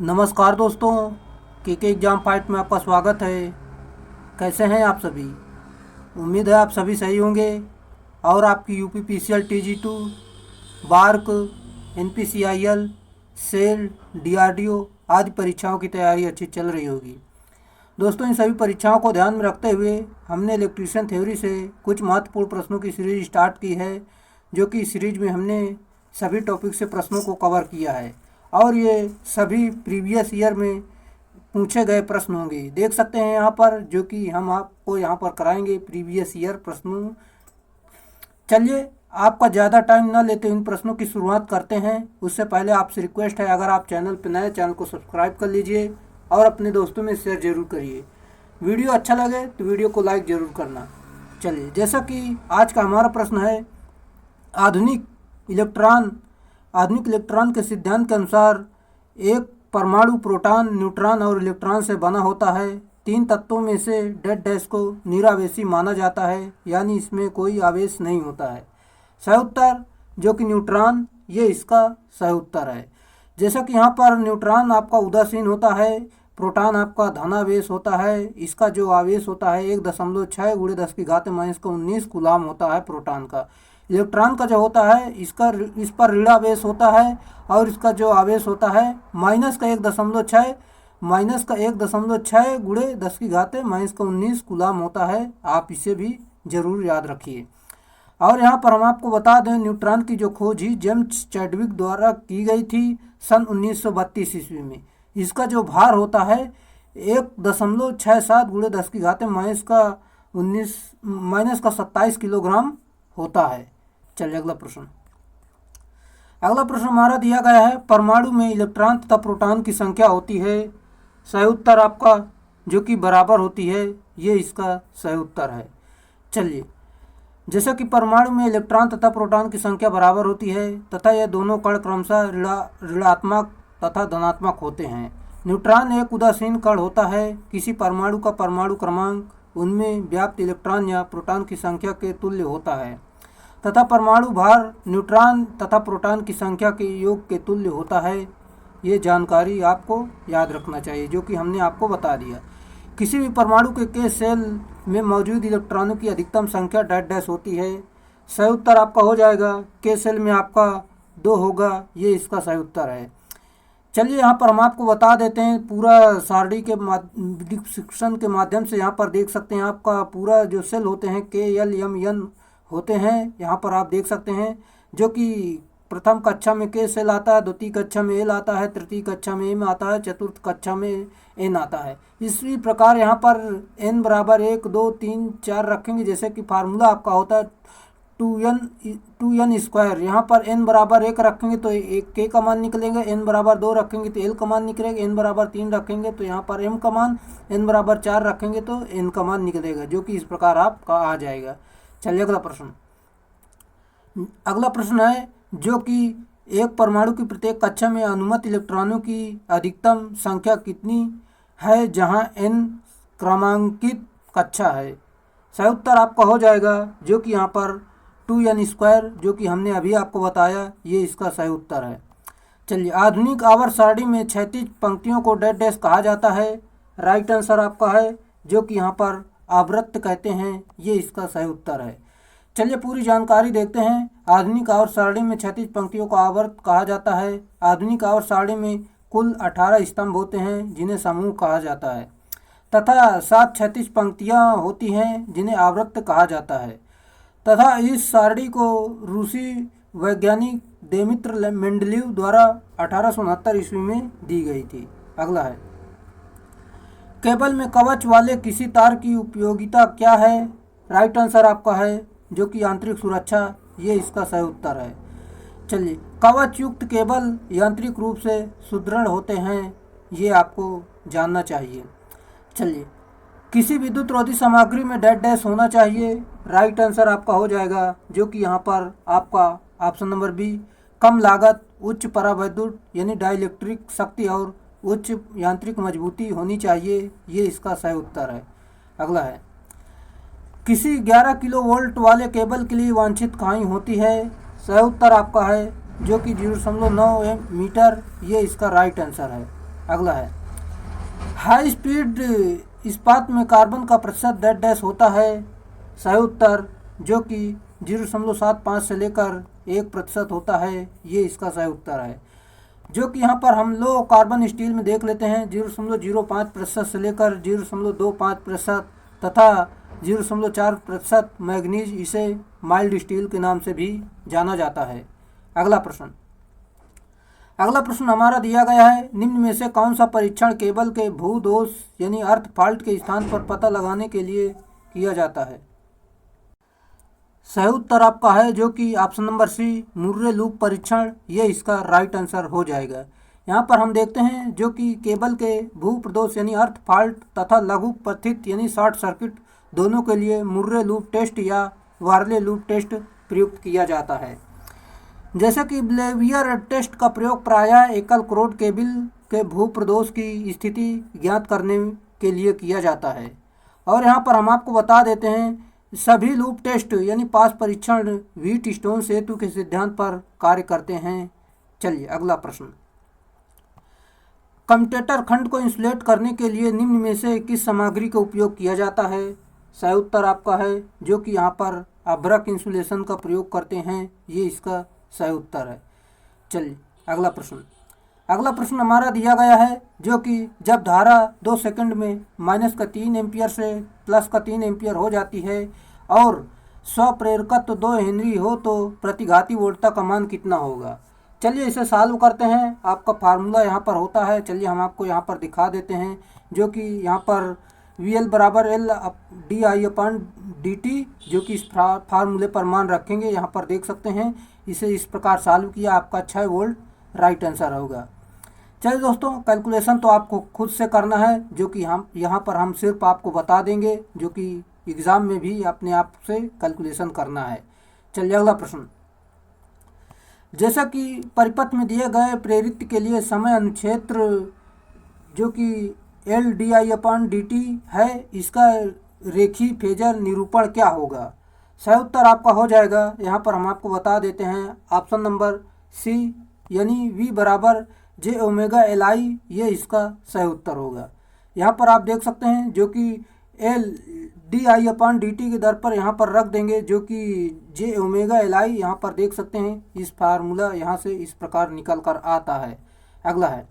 नमस्कार दोस्तों, के एग्ज़ाम फाइट में आपका स्वागत है। कैसे हैं आप सभी? उम्मीद है आप सभी सही होंगे और आपकी UP PCL TG two, BARC, NPCIL, SAIL, DRDO आदि परीक्षाओं की तैयारी अच्छी चल रही होगी। दोस्तों, इन सभी परीक्षाओं को ध्यान में रखते हुए हमने इलेक्ट्रीशियन थ्योरी से कुछ महत्वपूर्ण प्रश्नों की सीरीज स्टार्ट की है, जो कि इस सीरीज में हमने सभी टॉपिक से प्रश्नों को कवर किया है और ये सभी प्रीवियस ईयर में पूछे गए प्रश्न होंगे। देख सकते हैं यहाँ पर, जो कि हम आपको यहाँ पर कराएंगे प्रीवियस ईयर प्रश्नों। चलिए, आपका ज़्यादा टाइम ना लेते इन प्रश्नों की शुरुआत करते हैं। उससे पहले आपसे रिक्वेस्ट है, अगर आप चैनल पर नए, चैनल को सब्सक्राइब कर लीजिए और अपने दोस्तों में शेयर जरूर करिए। वीडियो अच्छा लगे तो वीडियो को लाइक ज़रूर करना। चलिए, जैसा कि आज का हमारा प्रश्न है, आधुनिक इलेक्ट्रॉन के सिद्धांत के अनुसार एक परमाणु प्रोटॉन, न्यूट्रॉन और इलेक्ट्रॉन से बना होता है। तीन तत्वों में से डेड डैश को निरावेशी माना जाता है, यानी इसमें कोई आवेश नहीं होता है। सही उत्तर जो कि न्यूट्रॉन, ये इसका सही उत्तर है। जैसा कि यहाँ पर न्यूट्रॉन आपका उदासीन होता है, प्रोटॉन आपका धनावेश होता है। इसका जो आवेश होता है 1.6 × 10⁻⁻19 कूलाम होता है प्रोटॉन का। इलेक्ट्रॉन का जो होता है इस पर ऋणावेश होता है और इसका जो आवेश होता है -1.6 × 10⁻⁻19 कूलाम होता है। आप इसे भी जरूर याद रखिए। और यहाँ पर हम आपको बता दें, न्यूट्रॉन की जो खोज ही जेम्स चैडविक द्वारा की गई थी सन 1932 ईस्वी में। इसका जो भार होता है 1.67 × 10⁻⁻27 किलोग्राम होता है। चलिए, अगला प्रश्न हमारा दिया गया है, परमाणु में इलेक्ट्रॉन तथा प्रोटॉन की संख्या होती है। सही उत्तर आपका जो कि बराबर होती है, ये इसका सही उत्तर है। चलिए, जैसा कि परमाणु में इलेक्ट्रॉन तथा प्रोटॉन की संख्या बराबर होती है तथा ये दोनों कण क्रमशः ऋणात्मक तथा धनात्मक होते हैं। न्यूट्रॉन एक उदासीन कण होता है। किसी परमाणु का परमाणु क्रमांक उनमें व्याप्त इलेक्ट्रॉन या प्रोटॉन की संख्या के तुल्य होता है तथा परमाणु भार न्यूट्रॉन तथा प्रोटॉन की संख्या के योग के तुल्य होता है। ये जानकारी आपको याद रखना चाहिए, जो कि हमने आपको बता दिया। किसी भी परमाणु के सेल में मौजूद इलेक्ट्रॉनों की अधिकतम संख्या डेड डैश होती है। सही उत्तर आपका हो जाएगा, के सेल में आपका 2 होगा, ये इसका सही उत्तर है। चलिए, यहाँ पर हम आपको बता देते हैं पूरा सारणी के डिस्क्रिप्शन के माध्यम से। यहाँ पर देख सकते हैं आपका पूरा जो सेल होते हैं KLMN होते हैं। यहाँ पर आप देख सकते हैं, जो कि प्रथम कक्षा में के सेल आता है, द्वितीय कक्षा में एल आता है, तृतीय कक्षा में एम आता है, चतुर्थ कक्षा में एन आता है। इसी प्रकार यहाँ पर n बराबर 1, 2, 3, 4 रखेंगे। जैसे कि फार्मूला आपका होता है 2n स्क्वायर। यहाँ पर n बराबर 1 रखेंगे तो एक के का मान निकलेगा, n बराबर 2 रखेंगे तो l का मान निकलेगा, n बराबर 3 रखेंगे तो यहाँ पर m का मान, n बराबर 4 रखेंगे तो n का मान निकलेगा, जो कि इस प्रकार आपका आ जाएगा। चलिए, अगला प्रश्न है, जो कि एक परमाणु की प्रत्येक कक्षा में अनुमत इलेक्ट्रॉनों की अधिकतम संख्या कितनी है, जहां n क्रमांकित कक्षा है। सही उत्तर आपका हो जाएगा, जो कि यहाँ पर 2n स्क्वायर, जो कि हमने अभी आपको बताया, ये इसका सही उत्तर है। चलिए, आधुनिक आवर्त सारणी में क्षैतिज पंक्तियों को डेड डैश कहा जाता है। राइट आंसर आपका है, जो कि यहाँ पर आवृत्त कहते हैं, ये इसका सही उत्तर है। चलिए, पूरी जानकारी देखते हैं। आधुनिक आवर्त सारणी में क्षैतिज पंक्तियों को आवर्त कहा जाता है। आधुनिक आवर्त सारणी में कुल 18 स्तंभ होते हैं, जिन्हें समूह कहा जाता है, तथा 7 क्षैतिज पंक्तियां होती हैं, जिन्हें आवृत्त कहा जाता है। तथा इस सारणी को रूसी वैज्ञानिक दिमित्र मेंडलीव द्वारा 1869 ईस्वी में दी गई थी। अगला है, केबल में कवच वाले किसी तार की उपयोगिता क्या है। राइट आंसर आपका है, जो कि आंतरिक सुरक्षा, ये इसका सही उत्तर है। चलिए, कवच युक्त केबल यांत्रिक रूप से सुदृढ़ होते हैं, ये आपको जानना चाहिए। चलिए, किसी विद्युत रोधी सामग्री में डेड डैश होना चाहिए। राइट आंसर आपका हो जाएगा, जो कि यहाँ पर आपका ऑप्शन नंबर बी, कम लागत, उच्च परावैद्युत यानी डाइलेक्ट्रिक शक्ति और उच्च यांत्रिक मजबूती होनी चाहिए, ये इसका सही उत्तर है। अगला है, किसी 11 किलो वोल्ट वाले केबल के लिए वांछित खाई होती है। सही उत्तर आपका है, जो कि 0.9 मीटर, ये इसका राइट आंसर है। अगला है हाई स्पीड इस्पात में कार्बन का प्रतिशत डेड डैश होता है। सही उत्तर जो कि 0.75 से लेकर 1% होता है, ये इसका सही उत्तर है। जो कि यहाँ पर हम लो कार्बन स्टील में देख लेते हैं 0.05% से लेकर 0.25% तथा 0.4% मैग्नीज, इसे माइल्ड स्टील के नाम से भी जाना जाता है। अगला प्रश्न हमारा दिया गया है, निम्न में से कौन सा परीक्षण केबल के भूदोष यानी अर्थ फॉल्ट के स्थान पर पता लगाने के लिए किया जाता है। सही उत्तर आपका है जो कि option number C, Murray loop परीक्षण, ये इसका राइट आंसर हो जाएगा। यहाँ पर हम देखते हैं जो कि केबल के भू प्रदोष यानी अर्थ फॉल्ट तथा लघु पथित यानी शॉर्ट सर्किट दोनों के लिए मुर्रे लूप टेस्ट या वार्ले लूप टेस्ट प्रयुक्त किया जाता है। जैसे कि ब्लेवियर टेस्ट का प्रयोग प्रायः एकल क्रोड केबल के भू प्रदोष की स्थिति ज्ञात करने के लिए किया जाता है। और यहाँ पर हम आपको बता देते हैं सभी लूप टेस्ट यानी पास परीक्षण व्हीट स्टोन सेतु के सिद्धांत पर कार्य करते हैं। चलिए अगला प्रश्न, कम्यूटेटर खंड को इंसुलेट करने के लिए निम्न में से किस सामग्री का उपयोग किया जाता है। सही उत्तर आपका है जो कि यहाँ पर अभ्रक इंसुलेशन का प्रयोग करते हैं, ये इसका सही उत्तर है। चलिए अगला प्रश्न हमारा दिया गया है जो कि जब धारा 2 सेकंड में -3 एम्पियर से +3 एम्पियर हो जाती है और स्वप्रेरकत्व 2 हेनरी हो तो प्रतिघाती वोल्टता का मान कितना होगा। चलिए इसे सॉल्व करते हैं। आपका फार्मूला यहाँ पर होता है, चलिए हम आपको यहाँ पर दिखा देते हैं जो कि यहाँ पर VL बराबर LdI/dt, जो कि इस फार्मूले पर मान रखेंगे। यहाँ पर देख सकते हैं, इसे इस प्रकार सॉल्व किया, आपका 6 वोल्ट राइट आंसर होगा। चलिए दोस्तों, कैलकुलेशन तो आपको खुद से करना है, जो कि हम यहाँ पर हम सिर्फ आपको बता देंगे, जो कि एग्ज़ाम में भी अपने आप से कैलकुलेशन करना है। चलिए अगला प्रश्न, जैसा कि परिपथ में दिए गए प्रेरित के लिए समय अनुक्षेत्र जो कि LdI/dt है, इसका रेखीय फेजर निरूपण क्या होगा। सही उत्तर आपका हो जाएगा, यहाँ पर हम आपको बता देते हैं ऑप्शन नंबर सी यानी V बराबर jωLI, ये इसका सही उत्तर होगा। यहाँ पर आप देख सकते हैं जो कि LdI/dt के दर पर यहाँ पर रख देंगे, जो कि jωLI यहाँ पर देख सकते हैं, इस फार्मूला यहाँ से इस प्रकार निकल कर आता है। अगला है,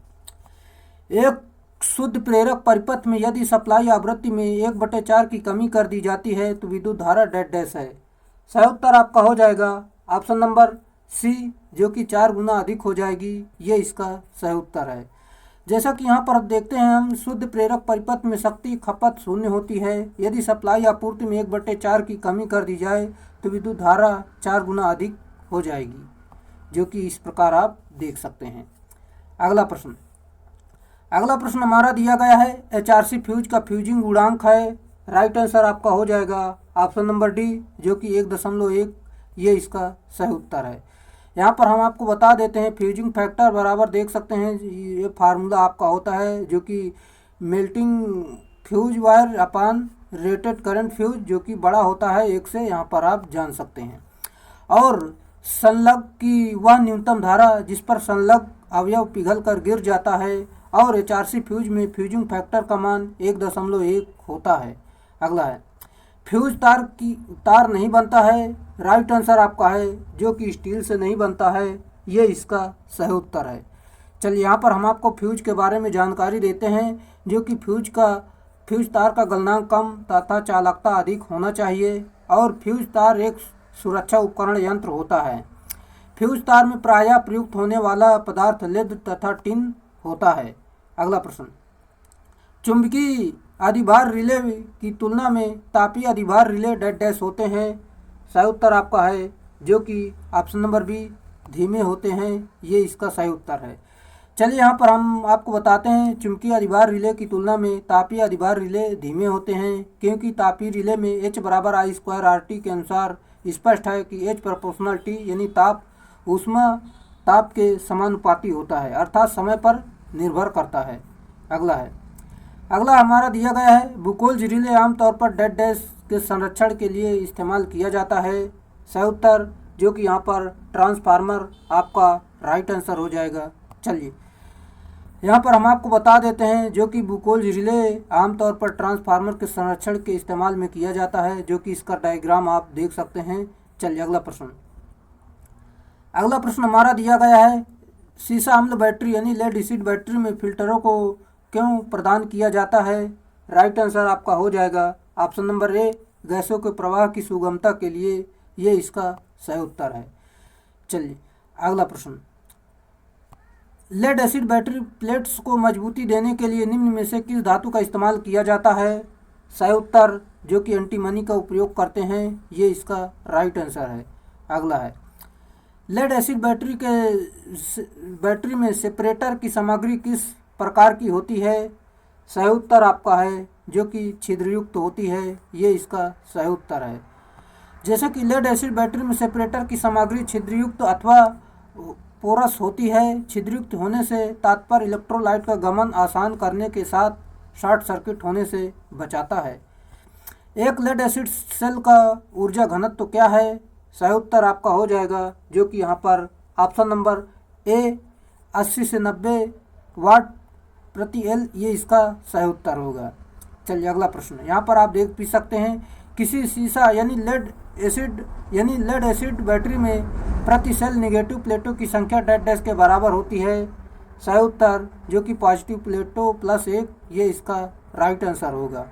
एक शुद्ध प्रेरक परिपथ में यदि सप्लाई आवृत्ति में 1/4 की कमी कर दी जाती है तो विद्युत धारा डेड डैश है। सही उत्तर आपका हो जाएगा ऑप्शन नंबर सी, जो कि 4 गुना अधिक हो जाएगी, ये इसका सही उत्तर है। जैसा कि यहाँ पर देखते हैं हम, शुद्ध प्रेरक परिपथ में शक्ति खपत 0 होती है। यदि सप्लाई आपूर्ति में 1/4 की कमी कर दी जाए तो विद्युत धारा 4 गुना अधिक हो जाएगी, जो कि इस प्रकार आप देख सकते हैं। अगला प्रश्न हमारा दिया गया है, HRC फ्यूज का फ्यूजिंग गुणांक है। राइट आंसर आपका हो जाएगा ऑप्शन नंबर डी, जो कि 1.1, ये इसका सही उत्तर है। यहाँ पर हम आपको बता देते हैं फ्यूजिंग फैक्टर बराबर देख सकते हैं, ये फार्मूला आपका होता है जो कि मेल्टिंग फ्यूज वायर अपान रेटेड करंट फ्यूज, जो कि बड़ा होता है 1 से, यहाँ पर आप जान सकते हैं। और संलग्न की वह न्यूनतम धारा जिस पर संलग्न अवयव पिघल कर गिर जाता है। और HRC फ्यूज में फ्यूजिंग फैक्टर का मान 1.1 होता है। अगला है, फ्यूज तार नहीं बनता है। राइट आंसर आपका है जो कि स्टील से नहीं बनता है, ये इसका सही उत्तर है। चलिए यहाँ पर हम आपको फ्यूज के बारे में जानकारी देते हैं, जो कि फ्यूज तार का गलनांक कम तथा चालकता अधिक होना चाहिए। और फ्यूज तार एक सुरक्षा उपकरण यंत्र होता है। फ्यूज तार में प्रायः प्रयुक्त होने वाला पदार्थ लेड तथा टिन होता है। अगला प्रश्न, चुंबकीय अधिभार रिले की तुलना में तापीय अधिभार रिले डेड डैश होते हैं। सही उत्तर आपका है जो कि ऑप्शन नंबर बी, धीमे होते हैं, ये इसका सही उत्तर है। चलिए यहाँ पर हम आपको बताते हैं, चुंबकीय अधिभार रिले की तुलना में तापीय अधिभार रिले धीमे होते हैं, क्योंकि तापीय रिले में H बराबर I²RT के अनुसार स्पष्ट है कि H प्रोपोर्शनल T यानी ताप ऊष्मा ताप के समानुपाती होता है, अर्थात समय पर निर्भर करता है। अगला हमारा दिया गया है, बुकोल्ज रिले आमतौर पर डेड डैश के संरक्षण के लिए इस्तेमाल किया जाता है। सही उत्तर जो कि यहाँ पर ट्रांसफार्मर आपका राइट आंसर हो जाएगा। चलिए यहाँ पर हम आपको बता देते हैं जो कि बुकोल्ज रिले आमतौर पर ट्रांसफार्मर के संरक्षण के इस्तेमाल में किया जाता है, जो कि इसका डायग्राम आप देख सकते हैं। चलिए अगला प्रश्न हमारा दिया गया है, सीसा अम्ल बैटरी यानी लेड एसिड बैटरी में फिल्टरों को क्यों प्रदान किया जाता है? राइट आंसर आपका हो जाएगा ऑप्शन नंबर ए, गैसों के प्रवाह की सुगमता के लिए। ये इसका सही उत्तर है। चलिए अगला प्रश्न, लेड एसिड बैटरी प्लेट्स को मजबूती देने के लिए निम्न में से किस धातु का इस्तेमाल किया जाता है? सही उत्तर जो कि एंटीमनी का उपयोग करते हैं। ये इसका राइट आंसर है। अगला है, लेड एसिड बैटरी में सेपरेटर की सामग्री किस प्रकार की होती है? सही उत्तर आपका है जो कि छिद्रयुक्त होती है। ये इसका सही उत्तर है। जैसे कि लेड एसिड बैटरी में सेपरेटर की सामग्री छिद्रयुक्त अथवा पोरस होती है। छिद्रयुक्त होने से तात्पर्य इलेक्ट्रोलाइट का गमन आसान करने के साथ शॉर्ट सर्किट होने से बचाता है। एक लेड एसिड सेल का ऊर्जा घनत्व क्या है? सही उत्तर आपका हो जाएगा जो कि यहाँ पर ऑप्शन नंबर ए 80 से 90 वाट प्रति एल। ये इसका सही उत्तर होगा। चलिए अगला प्रश्न, यहाँ पर आप देख भी सकते हैं, किसी सीसा यानी लेड एसिड बैटरी में प्रति सेल नेगेटिव प्लेटों की संख्या डैश डैश के बराबर होती है। सही उत्तर जो कि पॉजिटिव प्लेटों प्लस 1। ये इसका राइट आंसर होगा।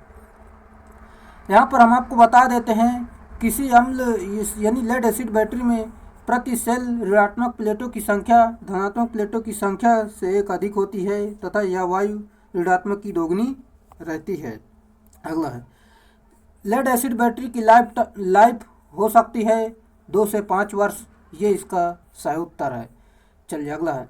यहाँ पर हम आपको बता देते हैं, किसी अम्ल यानी लेड एसिड बैटरी में प्रति सेल ऋणात्मक प्लेटों की संख्या धनात्मक प्लेटों की संख्या से 1 अधिक होती है तथा यह वायु ऋणात्मक की दोगुनी रहती है। अगला है, लेड एसिड बैटरी की लाइफ हो सकती है 2 से 5 वर्ष। ये इसका सही उत्तर है। चलिए अगला है,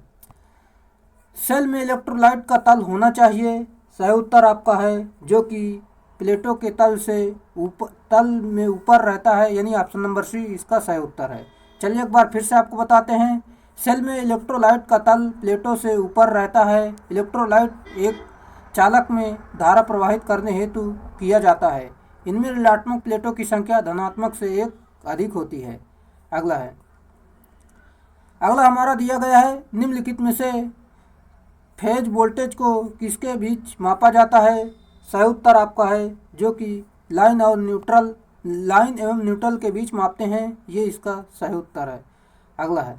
सेल में इलेक्ट्रोलाइट का तल होना चाहिए। सही उत्तर आपका है जो कि प्लेटों के तल में ऊपर रहता है, यानी ऑप्शन नंबर सी इसका सही उत्तर है। चलिए एक बार फिर से आपको बताते हैं, सेल में इलेक्ट्रोलाइट का तल प्लेटों से ऊपर रहता है। इलेक्ट्रोलाइट एक चालक में धारा प्रवाहित करने हेतु किया जाता है। इनमें ऋणात्मक प्लेटों की संख्या धनात्मक से 1 अधिक होती है। अगला है, अगला हमारा दिया गया है, निम्नलिखित में से फेज वोल्टेज को किसके बीच मापा जाता है? सही उत्तर आपका है जो कि लाइन एवं न्यूट्रल के बीच मापते हैं। ये इसका सही उत्तर है। अगला है,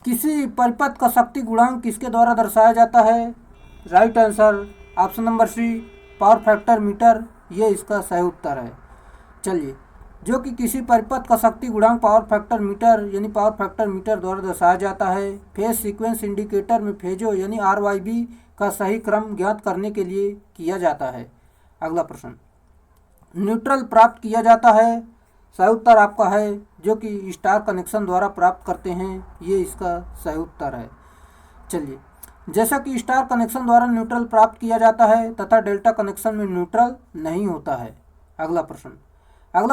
किसी परिपथ का शक्ति गुणांक किसके द्वारा दर्शाया जाता है? Right answer option number C, power factor meter. ये इसका सही उत्तर है। चलिए, जो कि किसी परिपथ का शक्ति गुणांक पावर फैक्टर मीटर यानी पावर फैक्टर मीटर द्वारा दर्शाया जाता है। फेज सीक्वेंस इंडिकेटर में फेजों यानी RYB का सही क्रम ज्ञात करने के लिए किया जाता है। अगला प्रश्न, न्यूट्रल प्राप्त किया जाता है। सही उत्तर आपका है जो कि स्टार कनेक्शन द्वारा प्राप्त करते हैं। ये इसका सही उत्तर है। चलिए, जैसा कि स्टार कनेक्शन द्वारा न्यूट्रल प्राप्त किया जाता है तथा डेल्टा कनेक्शन में न्यूट्रल नहीं होता है। अगला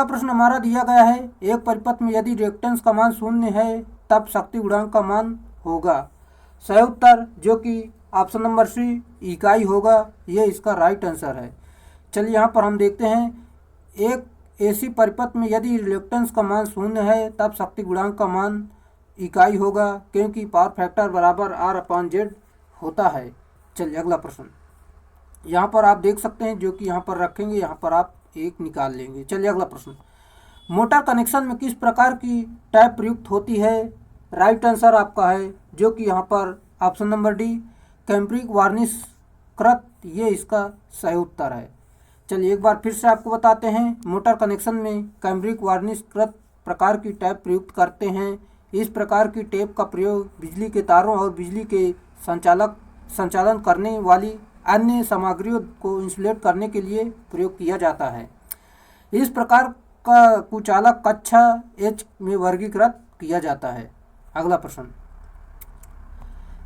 प्रश्न हमारा दिया गया है, एक परिपथ में यदि रिएक्टेंस का मान 0 है तब शक्ति गुणांक का मान होगा। सही उत्तर जो कि ऑप्शन नंबर सी इकाई होगा। ये इसका राइट आंसर है। चलिए यहाँ पर हम देखते हैं, एक AC परिपथ में यदि रिएक्टेंस का मान 0 है तब शक्ति गुणांक का मान इकाई होगा, क्योंकि पावर फैक्टर बराबर R/Z होता है। चलिए अगला प्रश्न, यहाँ पर आप देख सकते हैं जो कि यहाँ पर रखेंगे, यहाँ पर आप 1 निकाल लेंगे। चलिए अगला प्रश्न, मोटर कनेक्शन में किस प्रकार की टैप प्रयुक्त होती है? राइट आंसर आपका है जो कि यहाँ पर option number D, cambric varnish कृत। ये इसका सही उत्तर है। चलिए एक बार फिर से आपको बताते हैं, मोटर कनेक्शन में कैम्ब्रिक वार्निश कृत प्रकार की टैप प्रयुक्त करते हैं। इस प्रकार की टेप का प्रयोग बिजली के तारों और बिजली के संचालन करने वाली अन्य सामग्रियों को इंसुलेट करने के लिए प्रयोग किया जाता है। इस प्रकार का कुचालक कक्षा H में वर्गीकृत किया जाता है। अगला प्रश्न,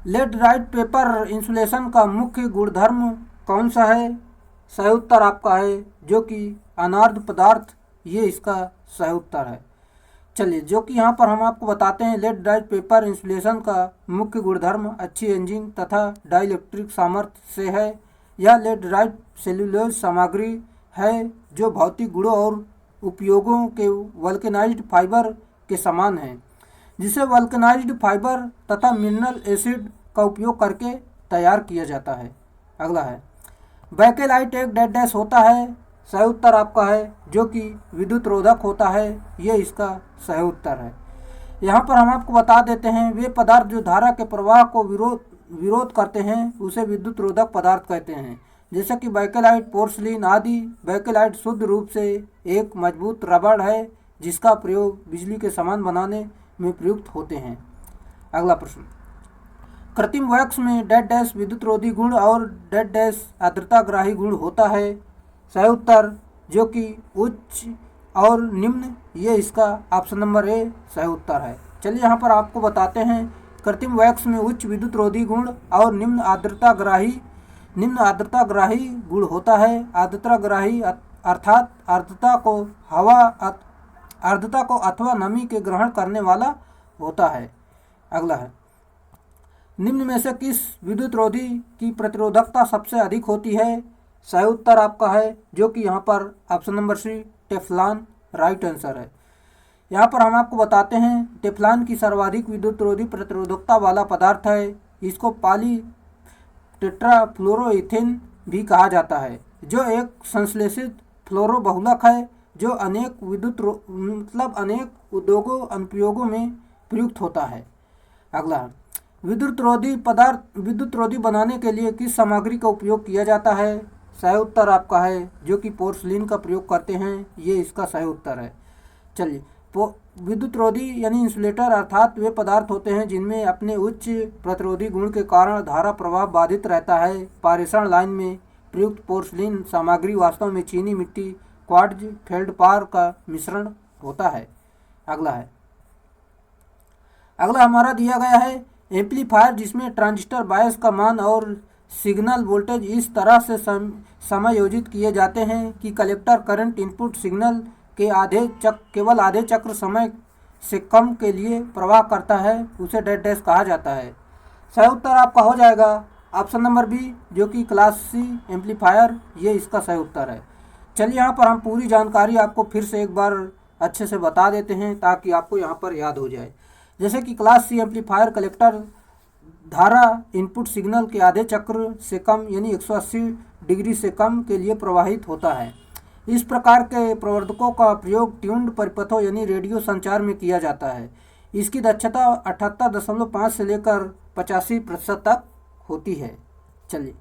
लेटराइट पेपर इंसुलेशन का मुख्य गुणधर्म कौन सा है? सही उत्तर आपका है जो कि अनार्द्र पदार्थ। ये इसका सही उत्तर है। चलिए, जो कि यहाँ पर हम आपको बताते हैं, लेटराइट पेपर इंसुलेशन का मुख्य गुणधर्म अच्छी एंजिंग तथा डाइलेक्ट्रिक सामर्थ्य से है। यह लेटराइट सेल्यूलोज सामग्री है जो भौतिक गुणों और उपयोगों के वल्केनाइज्ड फाइबर के समान है, जिसे वल्केनाइज्ड फाइबर तथा मिनरल एसिड का उपयोग करके तैयार किया जाता है। अगला है बैकेलाइट एक डेड डैश होता है, सही उत्तर आपका है जो कि विद्युत रोधक होता है, ये इसका सही उत्तर है। यहाँ पर हम आपको बता देते हैं वे पदार्थ जो धारा के प्रवाह को विरोध करते हैं उसे विद्युत रोधक पदार्थ कहते हैं, जैसे कि बैकेलाइट, पोर्सलिन आदि। बैकेलाइट शुद्ध रूप से एक मजबूत रबड़ है जिसका प्रयोग बिजली के सामान बनाने में प्रयुक्त होते हैं। अगला प्रश्न, कृत्रिम वैक्स में डेड डैश विद्युत रोधी गुण और डेड डैश आर्द्रताग्राही गुण होता है, सही उत्तर जो कि उच्च और निम्न, ये इसका ऑप्शन नंबर ए सही उत्तर है। चलिए यहाँ पर आपको बताते हैं कृत्रिम वैक्स में उच्च विद्युत रोधी गुण और निम्न आर्द्रताग्राही गुण होता है। आर्द्रताग्राही अर्थात आर्द्रता को अथवा नमी के ग्रहण करने वाला होता है। अगला है निम्न में से किस विद्युत रोधी की प्रतिरोधकता सबसे अधिक होती है, सही उत्तर आपका है जो कि यहाँ पर option number C Teflon right answer है। यहाँ पर हम आपको बताते हैं टेफ्लॉन की सर्वाधिक विद्युत रोधी प्रतिरोधकता वाला पदार्थ है। इसको पॉली टेट्राफ्लोरोइथेन भी कहा जाता है, जो एक संश्लेषित फ्लोरोबहुलक है जो अनेक अनेक उद्योगों अनुप्रयोगों में प्रयुक्त होता है। अगला विद्युत रोधी बनाने के लिए किस सामग्री का उपयोग किया जाता है, सही उत्तर आपका है जो कि पोर्सलिन का प्रयोग करते हैं, ये इसका सही उत्तर है। चलिए विद्युत रोधी यानी इंसुलेटर अर्थात वे पदार्थ होते हैं जिनमें अपने उच्च प्रतिरोधी गुण के कारण धारा प्रवाह बाधित रहता है। पारेषण लाइन में प्रयुक्त पोर्सलिन सामग्री वास्तव में चीनी मिट्टी क्वार्ट्ज फेल्डपार का मिश्रण होता है। अगला हमारा दिया गया है एम्पलीफायर जिसमें ट्रांजिस्टर बायस का मान और सिग्नल वोल्टेज इस तरह से समायोजित किए जाते हैं कि कलेक्टर करंट इनपुट सिग्नल के केवल आधे चक्र समय से कम के लिए प्रवाह करता है, उसे डेड डैश कहा जाता है। सही उत्तर आपका हो जाएगा ऑप्शन नंबर बी जो कि क्लास सी एम्पलीफायर, ये इसका सही उत्तर है। चलिए यहाँ पर हम पूरी जानकारी आपको फिर से एक बार अच्छे से बता देते हैं ताकि आपको यहाँ पर याद हो जाए। जैसे कि क्लास सी एम्पलीफायर कलेक्टर धारा इनपुट सिग्नल के आधे चक्र से कम यानी 180 डिग्री से कम के लिए प्रवाहित होता है। इस प्रकार के प्रवर्धकों का प्रयोग ट्यून्ड परिपथों यानी रेडियो संचार में किया जाता है। इसकी दक्षता 78.5 से लेकर 85% तक होती है। चलिए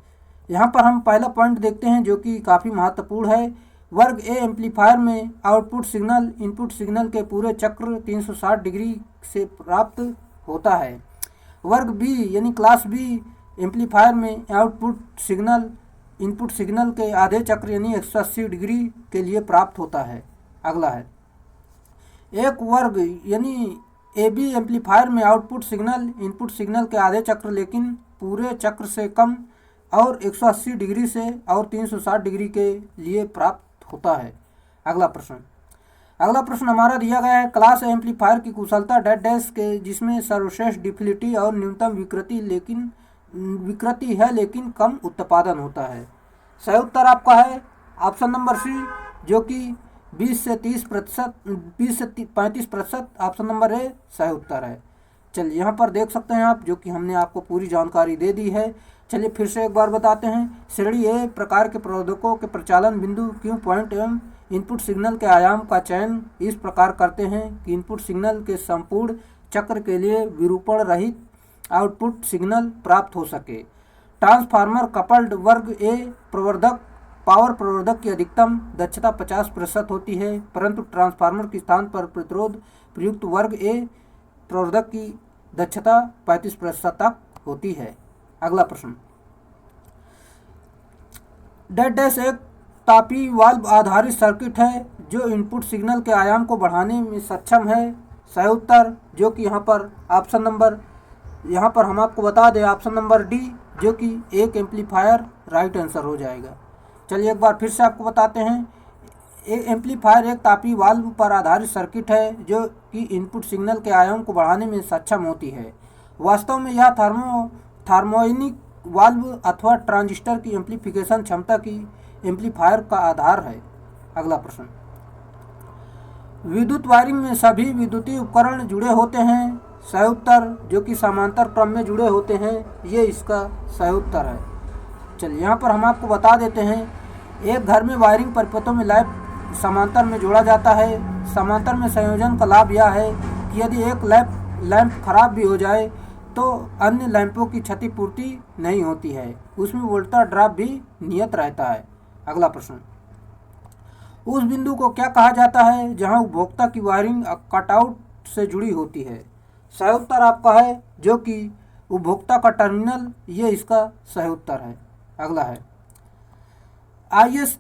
यहाँ पर हम पहला पॉइंट देखते हैं जो कि काफ़ी महत्वपूर्ण है। वर्ग ए एम्पलीफायर में आउटपुट सिग्नल इनपुट सिग्नल के पूरे चक्र 360 डिग्री से प्राप्त होता है। वर्ग बी यानी क्लास बी एम्पलीफायर में आउटपुट सिग्नल इनपुट सिग्नल के आधे चक्र यानी 180 डिग्री के लिए प्राप्त होता है। अगला है एक वर्ग यानी ए बी एम्पलीफायर में आउटपुट सिग्नल इनपुट सिग्नल के आधे चक्र लेकिन पूरे चक्र से कम और 180 डिग्री से और 360 डिग्री के लिए प्राप्त होता है। अगला प्रश्न हमारा दिया गया है क्लास एम्पलीफायर की कुशलता डेड डैश के जिसमें सर्वश्रेष्ठ डिफिनिटी और न्यूनतम विकृति है लेकिन कम उत्पादन होता है। सही उत्तर आपका है ऑप्शन नंबर सी जो कि 20 से 35%, ऑप्शन नंबर ए सही उत्तर है। चलिए यहाँ पर देख सकते हैं आप जो कि हमने आपको पूरी जानकारी दे दी है। चलिए फिर से एक बार बताते हैं। श्रेणी ए प्रकार के प्रवर्धकों के प्रचालन बिंदु क्यू पॉइंट एवं इनपुट सिग्नल के आयाम का चयन इस प्रकार करते हैं कि इनपुट सिग्नल के संपूर्ण चक्र के लिए विरूपण रहित आउटपुट सिग्नल प्राप्त हो सके। ट्रांसफार्मर कपल्ड वर्ग ए पावर प्रवर्धक की अधिकतम दक्षता 50% होती है, परंतु ट्रांसफार्मर के स्थान पर प्रतिरोध प्रयुक्त वर्ग ए प्रवर्धक की दक्षता 35% तक होती है। अगला प्रश्न डेड डैश एक तापी वाल्व आधारित सर्किट है जो इनपुट सिग्नल के आयाम को बढ़ाने में सक्षम है। सही उत्तर जो कि यहाँ पर हम आपको बता दें ऑप्शन नंबर डी जो कि एक एम्पलीफायर राइट आंसर हो जाएगा। चलिए एक बार फिर से आपको बताते हैं। एम्पलीफायर एक तापी वाल्व पर आधारित सर्किट है जो कि इनपुट सिग्नल के आयाम को बढ़ाने में सक्षम होती है। वास्तव में यह हार्मोनिक वाल्व अथवा ट्रांजिस्टर की एम्पलीफिकेशन क्षमता की एम्पलीफायर का आधार है। अगला प्रश्न विद्युत वायरिंग में सभी विद्युतीय उपकरण जुड़े होते हैं। सही उत्तर जो कि समांतर क्रम में जुड़े होते हैं, ये इसका सही उत्तर है। चलिए यहाँ पर हम आपको बता देते हैं, एक घर में वायरिंग परिपथों में लैंप समांतर में जोड़ा जाता है। समांतर में संयोजन का लाभ यह है कि यदि एक लैंप खराब भी हो जाए तो अन्य लैंपों की क्षतिपूर्ति नहीं होती है, उसमें वोल्टेज ड्रॉप भी नियत रहता है। अगला प्रश्न, उस बिंदु को क्या कहा जाता है जहां उपभोक्ता की वायरिंग कटआउट से जुड़ी होती है? सही उत्तर आपका है जो कि उपभोक्ता का टर्मिनल, ये इसका सही उत्तर है। अगला है, आईएस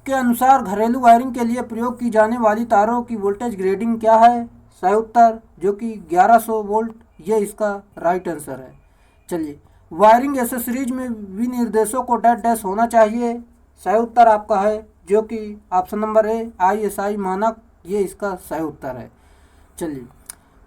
के अनुसार घरेलू वायरिंग के लिए प्रयोग की जाने वाली तारों की वोल्टेज ग्रेडिंग क्या है? सही उत्तर जो कि 1100 वोल्ट, ये इसका राइट आंसर है। चलिए, वायरिंग एसेसरीज में विनिर्देशों को डैश डैश होना चाहिए। सही उत्तर आपका है जो कि ऑप्शन नंबर ए आईएसआई मानक, ये इसका सही उत्तर है। चलिए,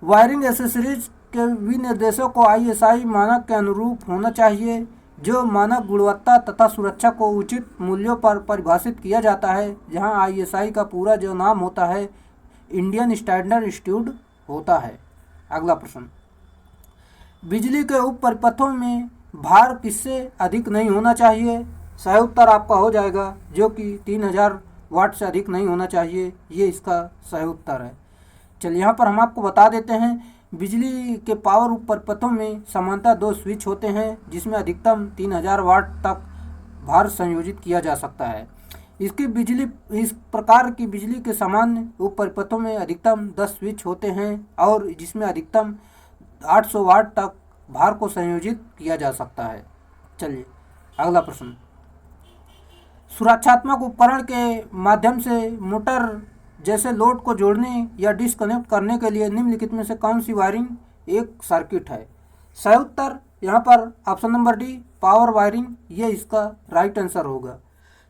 वायरिंग एसेसरीज के विनिर्देशों को आईएसआई मानक के अनुरूप होना चाहिए, जो मानक गुणवत्ता तथा सुरक्षा को उचित मूल्यों पर परिभाषित किया जाता है, जहां आईएसआई का पूरा जो नाम होता है इंडियन स्टैंडर्ड इंस्टीट्यूट होता है। अगला प्रश्न, बिजली के उप परिपथों में भार किससे अधिक नहीं होना चाहिए? सही उत्तर आपका हो जाएगा जो कि 3000 वाट से अधिक नहीं होना चाहिए, ये इसका सही उत्तर है। चलिए यहाँ पर हम आपको बता देते हैं, बिजली के पावर उप परिपथों में समांतर 2 स्विच होते हैं, जिसमें अधिकतम 3000 वाट तक भार संयोजित किया जा सकता है। इस प्रकार की बिजली के सामान्य उप परिपथों में अधिकतम 10 स्विच होते हैं और जिसमें अधिकतम 800 वाट तक भार को संयोजित किया जा सकता है। चलिए अगला प्रश्न, सुरक्षात्मक उपकरण के माध्यम से मोटर जैसे लोड को जोड़ने या डिस्कनेक्ट करने के लिए निम्नलिखित में से कौन सी वायरिंग एक सर्किट है? सही उत्तर यहाँ पर option number D power wiring, ये इसका राइट आंसर होगा।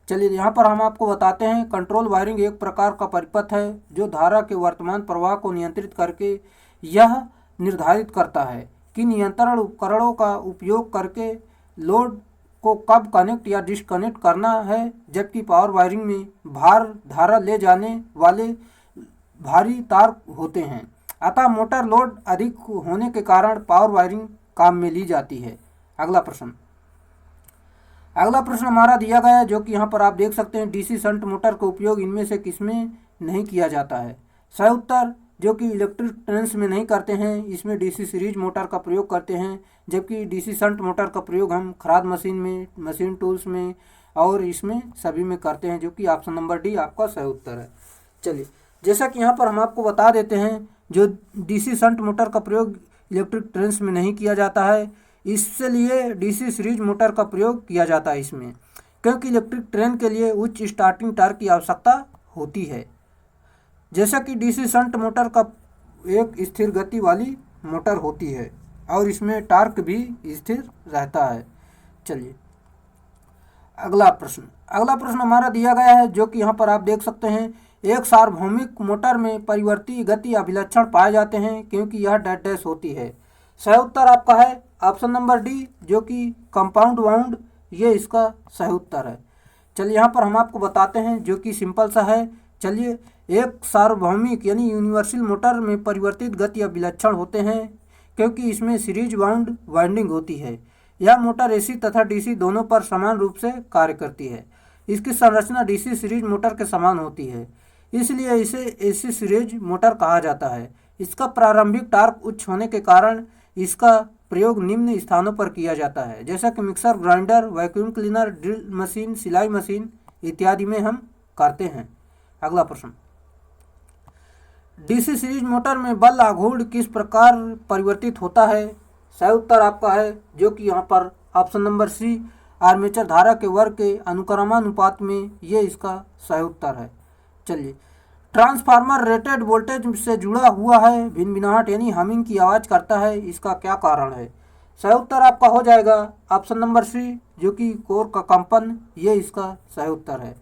चलिए यहाँ पर हम आपको बताते हैं, कंट्रोल वायरिंग एक प्रकार का परिपथ है जो धारा के वर्तमान प्रवाह को नियंत्रित करके यह निर्धारित करता है कि नियंत्रण उपकरणों का उपयोग करके लोड को कब कनेक्ट या डिस्कनेक्ट करना है, जबकि पावर वायरिंग में भार धारा ले जाने वाले भारी तार होते हैं। अतः मोटर लोड अधिक होने के कारण पावर वायरिंग काम में ली जाती है। अगला प्रश्न हमारा दिया गया है, जो कि यहाँ पर आप देख सकते हैं, डीसी शंट मोटर का उपयोग इनमें से किसमें नहीं किया जाता है? सही उत्तर जो कि इलेक्ट्रिक ट्रेंस में नहीं करते हैं, इसमें डीसी सीरीज मोटर का प्रयोग करते हैं, जबकि डीसी शंट मोटर का प्रयोग हम खराद मशीन में, मशीन टूल्स में और इसमें सभी में करते हैं, जो कि ऑप्शन नंबर डी आपका सही उत्तर है। चलिए, जैसा कि यहाँ पर हम आपको बता देते हैं, जो डीसी शंट मोटर का प्रयोग इलेक्ट्रिक ट्रेंस में नहीं किया जाता है, इसलिए डीसी सीरीज मोटर का प्रयोग किया जाता है इसमें, क्योंकि इलेक्ट्रिक ट्रेन के लिए उच्च स्टार्टिंग टॉर्क की आवश्यकता होती है, जैसा कि डीसी शंट मोटर का एक स्थिर गति वाली मोटर होती है और इसमें टॉर्क भी स्थिर रहता है। चलिए अगला प्रश्न हमारा दिया गया है, जो कि यहाँ पर आप देख सकते हैं, एक सार्वभौमिक मोटर में परिवर्ती गति अभिलक्षण पाए जाते हैं क्योंकि यह डैश डैश होती है। सही उत्तर आपका है ऑप्शन नंबर डी जो कि कंपाउंड वाउंड, ये इसका सही उत्तर है। चलिए यहाँ पर हम आपको बताते हैं, जो कि सिंपल सा है। चलिए, एक सार्वभौमिक यानी यूनिवर्सल मोटर में परिवर्तित गति अभिलक्षण होते हैं क्योंकि इसमें सीरीज वाउंड वाइंडिंग होती है। यह मोटर एसी तथा डीसी दोनों पर समान रूप से कार्य करती है। इसकी संरचना डीसी सीरीज मोटर के समान होती है, इसलिए इसे एसी सीरीज मोटर कहा जाता है। इसका प्रारंभिक टॉर्क उच्च होने के कारण इसका प्रयोग निम्न स्थानों पर किया जाता है, जैसा कि mixer grinder, vacuum cleaner, drill machine, सिलाई मशीन इत्यादि में हम करते हैं। अगला प्रश्न, डीसी सीरीज मोटर में बल आघूर्ण किस प्रकार परिवर्तित होता है? सही उत्तर आपका है, जो कि यहाँ पर ऑप्शन नंबर सी आर्मेचर धारा के वर्ग के अनुक्रमानुपात में, ये इसका सही उत्तर है। चलिए, ट्रांसफार्मर रेटेड वोल्टेज से जुड़ा हुआ है, भिनभिनाहट यानी हमिंग की आवाज़ करता है, इसका क्या कारण है? सही उत्तर आपका हो जाएगा ऑप्शन नंबर सी जो कि कोर का कंपन, ये इसका सही उत्तर है।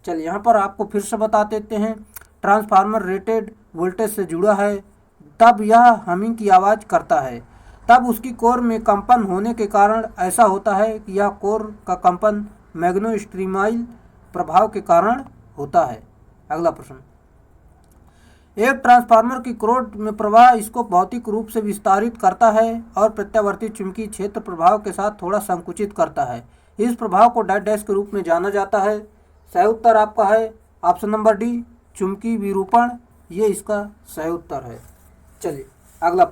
चलिए यहाँ पर आपको फिर से बता देते हैं, ट्रांसफार्मर रेटेड वोल्टेज से जुड़ा है, तब यह हमिंग की आवाज़ करता है, तब उसकी कोर में कंपन होने के कारण ऐसा होता है कि यह कोर का कंपन मैग्नेटोस्ट्रीमाइल प्रभाव के कारण होता है। अगला प्रश्न, एक ट्रांसफार्मर की कोर में प्रवाह इसको भौतिक रूप से विस्तारित करता है और प्रत्यावर्ती चुंबकीय क्षेत्र प्रभाव के साथ थोड़ा संकुचित करता है। इस प्रभाव को डैश डैश के रूप में जाना जाता है। सही उत्तर आपका है ऑप्शन नंबर डी, चुंबकीय विरूपण। ये इसका सही उत्तर है। चलिए अगला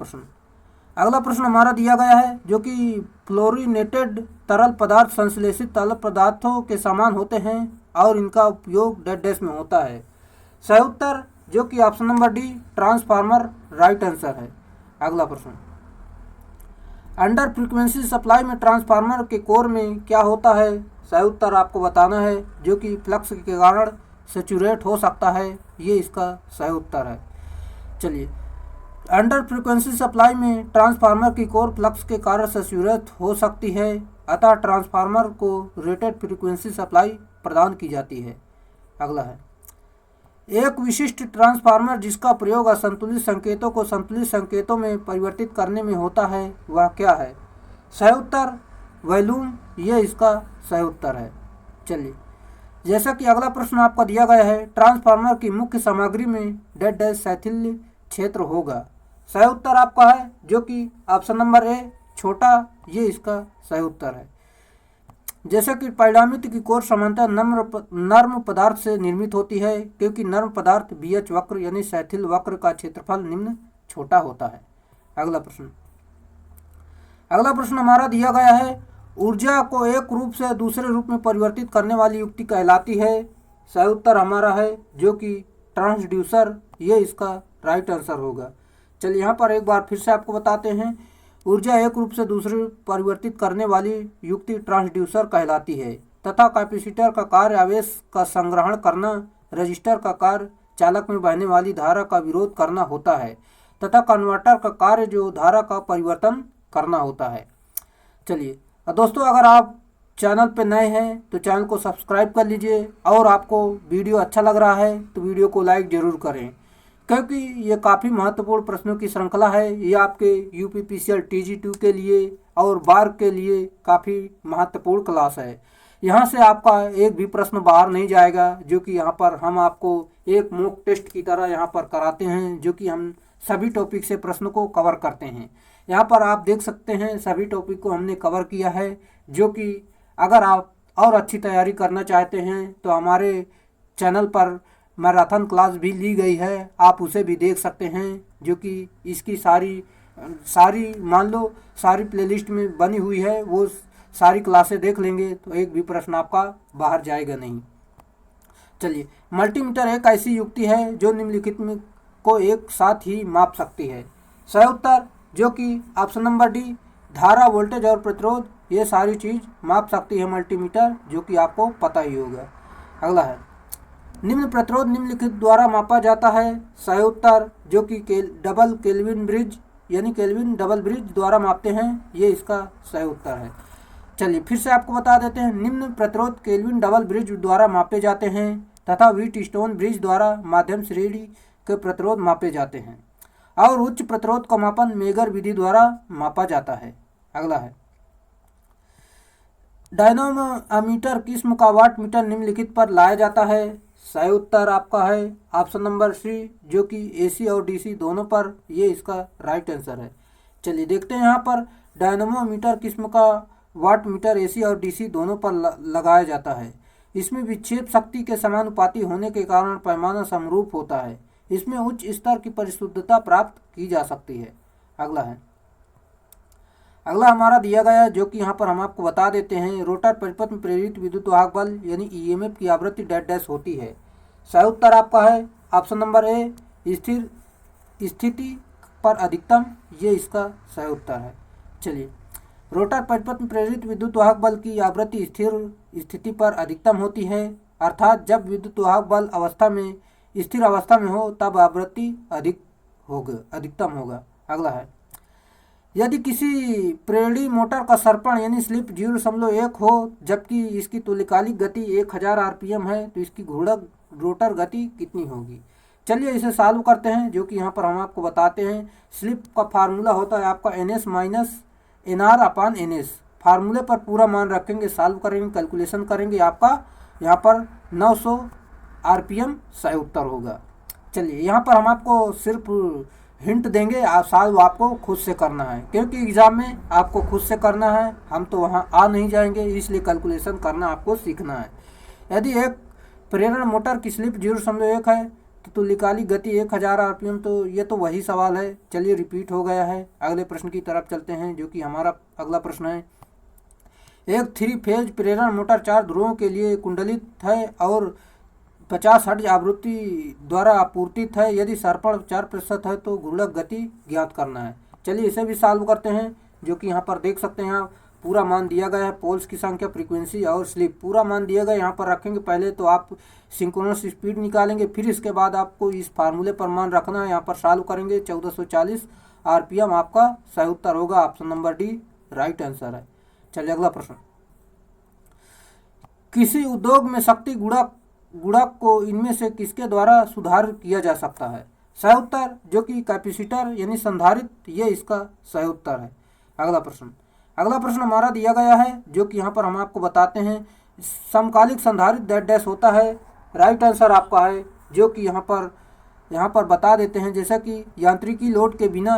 प्रश्न हमारा दिया गया है, जो कि फ्लोरिनेटेड तरल पदार्थ संश्लेषित तरल पदार्थों के समान होते हैं और इनका उपयोग डैश डैश में होता है। सही उत्तर जो कि option number D, transformer right answer है। अगला प्रश्न, अंडर फ्रीक्वेंसी सप्लाई में ट्रांसफार्मर के कोर में क्या होता है? सही उत्तर आपको बताना है, जो कि फ्लक्स के कारण सैचुरेट हो सकता है। ये इसका सही उत्तर है। चलिए, अंडर फ्रीक्वेंसी सप्लाई में ट्रांसफार्मर की कोर फ्लक्स के कारण सैचुरेट हो सकती है, अतः ट्रांसफार्मर को रेटेड फ्रीक्वेंसी सप्लाई प्रदान की जाती है। अगला है, एक विशिष्ट ट्रांसफार्मर जिसका प्रयोग असंतुलित संकेतों को संतुलित संकेतों में परिवर्तित करने में होता है, वह क्या है? सही उत्तर वॉल्यूम। ये इसका सही उत्तर है। चलिए, जैसा कि अगला प्रश्न आपका दिया गया है, ट्रांसफार्मर की मुख्य सामग्री में डैश डैश शैथिल्य क्षेत्र होगा। सही उत्तर आपका है, जो कि ऑप्शन नंबर ए, छोटा। ये इसका सही उत्तर है। जैसे कि पाइरामिड की कोर सामान्यतः नर्म पदार्थ से निर्मित होती है, क्योंकि नर्म पदार्थ बीएच वक्र यानी शैथिल वक्र का क्षेत्रफल निम्न छोटा होता है। अगला प्रश्न हमारा दिया गया है, ऊर्जा को एक रूप से दूसरे रूप में परिवर्तित करने वाली युक्ति कहलाती है। सही उत्तर हमारा है, जो कि ट्रांसड्यूसर। ये इसका राइट आंसर होगा। चलिए, यहाँ पर एक बार फिर से आपको बताते हैं, ऊर्जा एक रूप से दूसरे परिवर्तित करने वाली युक्ति ट्रांसड्यूसर कहलाती है, तथा कैपेसिटर का कार्य आवेश का संग्रहण करना, रजिस्टर का कार्य चालक में बहने वाली धारा का विरोध करना होता है, तथा कन्वर्टर का कार्य जो धारा का परिवर्तन करना होता है। चलिए दोस्तों, अगर आप चैनल पर नए हैं तो चैनल को सब्सक्राइब कर लीजिए, और आपको वीडियो अच्छा लग रहा है तो वीडियो को लाइक ज़रूर करें, क्योंकि ये काफ़ी महत्वपूर्ण प्रश्नों की श्रृंखला है। ये आपके यूपीपीसीएल TG2 के लिए और बार के लिए काफ़ी महत्वपूर्ण क्लास है। यहाँ से आपका एक भी प्रश्न बाहर नहीं जाएगा, जो कि यहाँ पर हम आपको एक मॉक टेस्ट की तरह यहाँ पर कराते हैं, जो कि हम सभी टॉपिक से प्रश्न को कवर करते हैं। यहाँ पर आप देख सकते हैं सभी टॉपिक को हमने कवर किया है, जो कि अगर आप और अच्छी तैयारी करना चाहते हैं तो हमारे चैनल पर मैराथन क्लास भी ली गई है, आप उसे भी देख सकते हैं, जो कि इसकी सारी मान लो सारी प्लेलिस्ट में बनी हुई है। वो सारी क्लासें देख लेंगे तो एक भी प्रश्न आपका बाहर जाएगा नहीं। चलिए, मल्टीमीटर एक ऐसी युक्ति है जो निम्नलिखित में को एक साथ ही माप सकती है। सही उत्तर जो कि ऑप्शन नंबर डी, धारा, वोल्टेज और प्रतिरोध, ये सारी चीज़ माप सकती है मल्टीमीटर, जो कि आपको पता ही होगा। अगला है, निम्न प्रतिरोध निम्नलिखित द्वारा मापा जाता है। सही उत्तर जो कि डबल केल्विन ब्रिज यानी केल्विन डबल ब्रिज द्वारा मापते हैं। ये इसका सही उत्तर है। चलिए फिर से आपको बता देते हैं, निम्न प्रतिरोध केल्विन डबल ब्रिज द्वारा मापे जाते हैं, तथा व्हीटस्टोन ब्रिज द्वारा माध्यम श्रेणी के प्रतिरोध मापे जाते हैं, और उच्च प्रतिरोध का मापन मेगर विधि द्वारा मापा जाता है। अगला है, डायनामोमीटर किस्म का वाट मीटर निम्नलिखित पर लाया जाता है। सही उत्तर आपका है ऑप्शन नंबर सी, जो कि AC और DC दोनों पर। ये इसका राइट आंसर है। चलिए देखते हैं, यहाँ पर डायनामोमीटर किस्म का वाट मीटर AC और DC दोनों पर लगाया जाता है। इसमें विक्षेप शक्ति के समानुपाती होने के कारण पैमाना समरूप होता है। इसमें उच्च स्तर की परिशुद्धता प्राप्त की जा सकती है। अगला हमारा दिया गया है, जो कि यहाँ पर हम आपको बता देते हैं, रोटर परिपथ में प्रेरित विद्युत वाहक बल यानी EMF की आवृत्ति डैश डैश होती है। सही उत्तर आपका है ऑप्शन नंबर ए, स्थिर स्थिति पर अधिकतम। ये इसका सही उत्तर है। चलिए, रोटर परिपथ में प्रेरित विद्युत वाहक बल की आवृत्ति स्थिर स्थिति पर अधिकतम होती है, अर्थात जब विद्युत वाहक बल स्थिर अवस्था में हो तब आवृत्ति अधिकतम होगा। अगला है, यदि किसी प्रेरणी मोटर का सर्पण यानी स्लिप 0.1 हो, जबकि इसकी तुल्यकालिक गति 1000 RPM है, तो इसकी घूर्णक रोटर गति कितनी होगी? चलिए इसे सॉल्व करते हैं, जो कि यहाँ पर हम आपको बताते हैं। स्लिप का फार्मूला होता है आपका NS - NR/NS। फार्मूले पर पूरा मान रखेंगे, सॉल्व करेंगे, कैलकुलेशन करेंगे, आपका यहाँ पर 900 RPM सही उत्तर होगा। चलिए यहाँ पर हम आपको सिर्फ हिंट देंगे, साल वो आपको खुद से करना है, क्योंकि एग्ज़ाम में आपको खुद से करना है, हम तो वहाँ आ नहीं जाएंगे, इसलिए कैलकुलेशन करना आपको सीखना है। यदि एक प्रेरण मोटर की स्लिप 0.1 है तो तुल्यकालिक गति 1000 आरपीएम, तो ये तो वही सवाल है। चलिए रिपीट हो गया है। अगले प्रश्न की तरफ चलते हैं, जो कि हमारा अगला प्रश्न है। एक 3 फेज प्रेरण मोटर 4 ध्रुवों के लिए कुंडलित है और 50 हर्ट्ज आवृत्ति द्वारा आपूर्तित है। यदि सर्पण 4% है तो घूर्णक गति ज्ञात करना है। चलिए इसे भी सॉल्व करते हैं, जो कि यहाँ पर देख सकते हैं आप, पूरा मान दिया गया है। पोल्स की संख्या, फ्रीक्वेंसी और स्लिप पूरा मान दिया गया, यहाँ पर रखेंगे। पहले तो आप सिंक्रोनस स्पीड निकालेंगे, फिर इसके बाद आपको इस फार्मूले पर मान रखना है। यहाँ पर सॉल्व करेंगे। 1440 आरपीएम आपका सही उत्तर होगा। Option number D right answer है। चलिए अगला प्रश्न। किसी उद्योग में शक्ति गुणक को इनमें से किसके द्वारा सुधार किया जा सकता है? सही उत्तर जो कि कैपेसिटर यानी संधारित्र, ये इसका सही उत्तर है। अगला प्रश्न हमारा दिया गया है, जो कि यहाँ पर हम आपको बताते हैं। समकालिक संधारित्र डैश डैश होता है। राइट आंसर आपका है, जो कि यहाँ पर बता देते हैं, जैसा कि यांत्रिकी लोड के बिना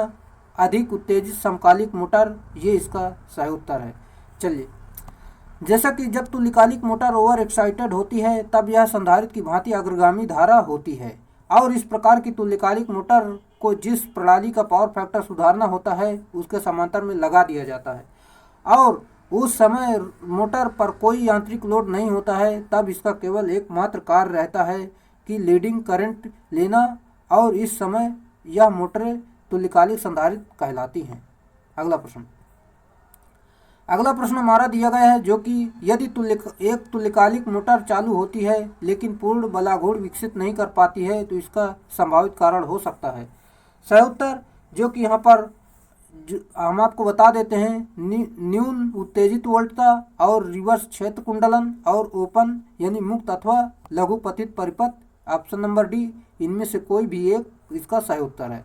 अधिक उत्तेजित समकालिक मोटर, ये इसका सही उत्तर है। चलिए, जैसा कि जब तुल्यकालिक मोटर ओवर एक्साइटेड होती है तब यह संधारित्र की भांति अग्रगामी धारा होती है, और इस प्रकार की तुल्यकालिक मोटर को जिस प्रणाली का पावर फैक्टर सुधारना होता है उसके समांतर में लगा दिया जाता है, और उस समय मोटर पर कोई यांत्रिक लोड नहीं होता है। तब इसका केवल एकमात्र कार्य रहता है कि लीडिंग करंट लेना, और इस समय यह मोटरें तुल्यकालिक संधारित्र कहलाती हैं। अगला प्रश्न हमारा दिया गया है, जो कि यदि एक तुल्यकालिक मोटर चालू होती है लेकिन पूर्ण बलाघूर्ण विकसित नहीं कर पाती है तो इसका संभावित कारण हो सकता है। सही उत्तर जो कि यहाँ पर हम आपको बता देते हैं, न्यून उत्तेजित वोल्टता और रिवर्स क्षेत्र कुंडलन और ओपन यानी मुक्त अथवा लघु पतित परिपथ। ऑप्शन नंबर डी इनमें से कोई भी एक इसका सही उत्तर है।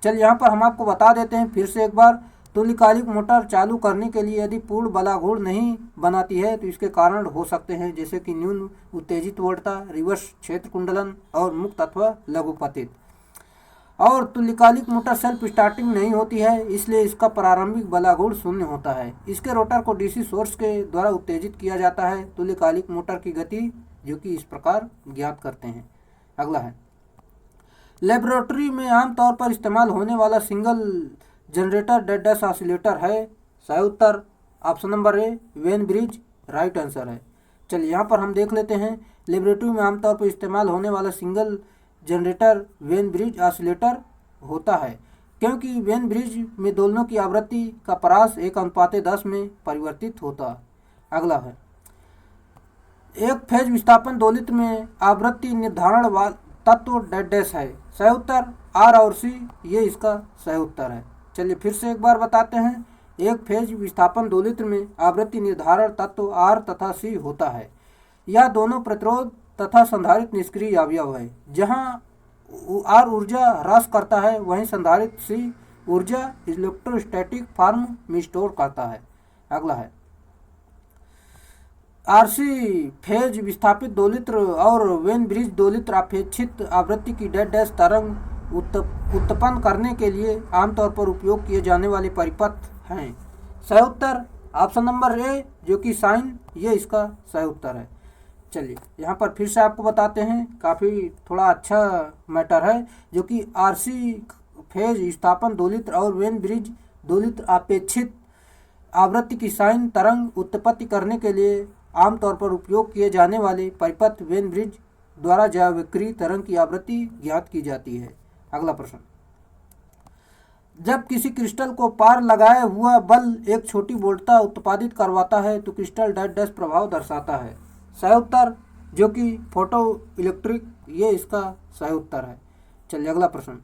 चलिए यहाँ पर हम आपको बता देते हैं फिर से एक बार, तुल्यकालिक मोटर चालू करने के लिए यदि पूर्ण बलाघूर्ण नहीं बनाती है तो इसके कारण हो सकते हैं, जैसे कि न्यून उत्तेजित वोल्टता, रिवर्स क्षेत्र कुंडलन और मुक्त अथवा लघु पतित। और तुल्यकालिक मोटर सेल्फ स्टार्टिंग नहीं होती है, इसलिए इसका प्रारंभिक बलाघूर्ण शून्य होता है। इसके रोटर को डीसी सोर्स के द्वारा उत्तेजित किया जाता है। तुल्यकालिक मोटर की गति जो कि इस प्रकार ज्ञात करते हैं। अगला है, लेबोरेटरी में आमतौर पर इस्तेमाल होने वाला single generator dash dash oscillator है। सही उत्तर option number A Wien bridge right answer है। चलिए यहाँ पर हम देख लेते हैं, लेबोरेटरी में आमतौर पर इस्तेमाल होने वाला single generator Wien bridge oscillator होता है, क्योंकि वेन ब्रिज में दोलनों की आवृत्ति का परास 1:10 में परिवर्तित होता। अगला है, एक फेज विस्थापन दोलित्र में आवृत्ति निर्धारण वाला तत्व डैश डैश है। सही उत्तर आर और सी, ये इसका सही उत्तर है। चलिए फिर से एक बार बताते हैं, एक फेज विस्थापन दोलित्र में आवृत्ति निर्धारण तत्व आर तथा सी होता है। यह दोनों प्रतिरोध तथा संधारित्र निष्क्रिय अवयव है। जहां आर ऊर्जा ह्रास करता है वहीं संधारित्र सी ऊर्जा इलेक्ट्रोस्टैटिक फॉर्म में स्टोर करता है। अगला है, आरसी फेज विस्थापित दोलित्र और वेन ब्रिज दोलित्र अपेक्षित आवृत्ति की डैश डैश तरंग उत्पन्न करने के लिए आमतौर पर उपयोग किए जाने वाले परिपथ हैं। सही उत्तर ऑप्शन नंबर ए जो कि साइन, ये इसका सही उत्तर है। चलिए यहाँ पर फिर से आपको बताते हैं, काफ़ी थोड़ा अच्छा मैटर है, जो कि आरसी फेज विस्थापन दोलित्र और वेन ब्रिज दोलित्र अपेक्षित आवृत्ति की साइन तरंग उत्पत्ति करने के लिए आमतौर पर उपयोग किए जाने वाले परिपथ वेन ब्रिज द्वारा ज्यावक्रीय तरंग की आवृत्ति ज्ञात की जाती है। अगला प्रश्न, जब किसी क्रिस्टल को पार लगाया हुआ बल एक छोटी वोल्टता उत्पादित करवाता है तो क्रिस्टल डैश डैश प्रभाव दर्शाता है। सही उत्तर जो कि फोटो इलेक्ट्रिक, ये इसका सही उत्तर है। चलिए अगला प्रश्न,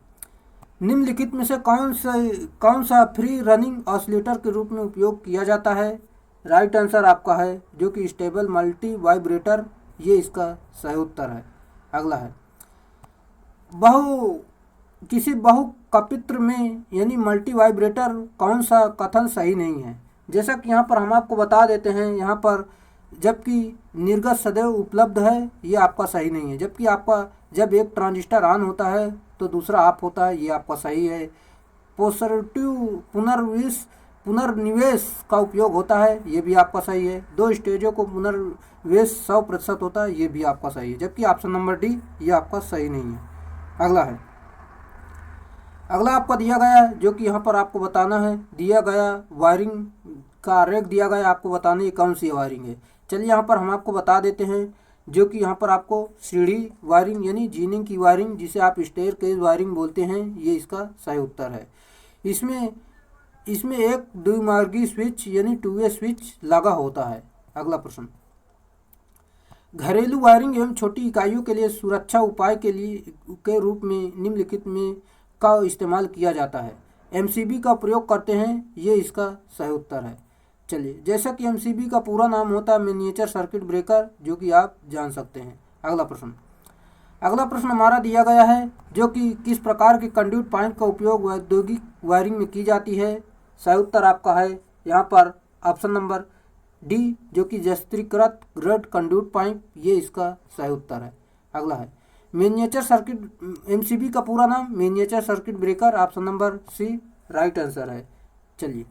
निम्नलिखित में से कौन सा फ्री रनिंग ऑसिलेटर के रूप में उपयोग किया जाता है? राइट आंसर आपका है जो कि स्टेबल मल्टी वाइब्रेटर, ये इसका सही उत्तर है। अगला है, किसी बहुकपित्र में यानी मल्टी वाइब्रेटर कौन सा कथन सही नहीं है? जैसा कि यहाँ पर हम आपको बता देते हैं, यहाँ पर जबकि निर्गत सदैव उपलब्ध है, ये आपका सही नहीं है। जबकि आपका जब एक ट्रांजिस्टर ऑन होता है तो दूसरा ऑफ होता है, ये आपका सही है। पॉजिटिव पुनर्निवेश का उपयोग होता है, ये भी आपका सही है। दो स्टेजों को पुनर्निवेश 100% होता है, ये भी आपका सही है। जबकि ऑप्शन नंबर डी ये आपका सही नहीं है। अगला आपका दिया गया है, जो कि यहाँ पर आपको बताना है, दिया गया वायरिंग का आरेख दिया गया, आपको बताना है कौन सी वायरिंग है। चलिए यहाँ पर हम आपको बता देते हैं, जो कि यहाँ पर आपको सीढ़ी वायरिंग यानी जीनिंग की वायरिंग, जिसे आप स्टेयरकेस वायरिंग बोलते हैं, ये इसका सही उत्तर है। इसमें एक द्विमार्गी स्विच यानी 2 वे स्विच लगा होता है। अगला प्रश्न, घरेलू वायरिंग एवं छोटी इकाइयों के लिए सुरक्षा उपाय के रूप में निम्नलिखित में का इस्तेमाल किया जाता है। एमसीबी का प्रयोग करते हैं, ये इसका सही उत्तर है। चलिए, जैसा कि एमसीबी का पूरा नाम होता है मिनिएचर सर्किट ब्रेकर, जो कि आप जान सकते हैं। अगला प्रश्न हमारा दिया गया है, जो कि किस प्रकार के कंड्यूट पाइप का उपयोग औद्योगिक वायरिंग में की जाती है। सही उत्तर आपका है यहाँ पर ऑप्शन नंबर डी, जो कि जस्त्रीकृत ग्रेड कंड्यूट पाइप, ये इसका सही उत्तर है। अगला है मिनिएचर सर्किट, एमसीबी का पूरा नाम miniature circuit breaker, option number C right answer है। चलिए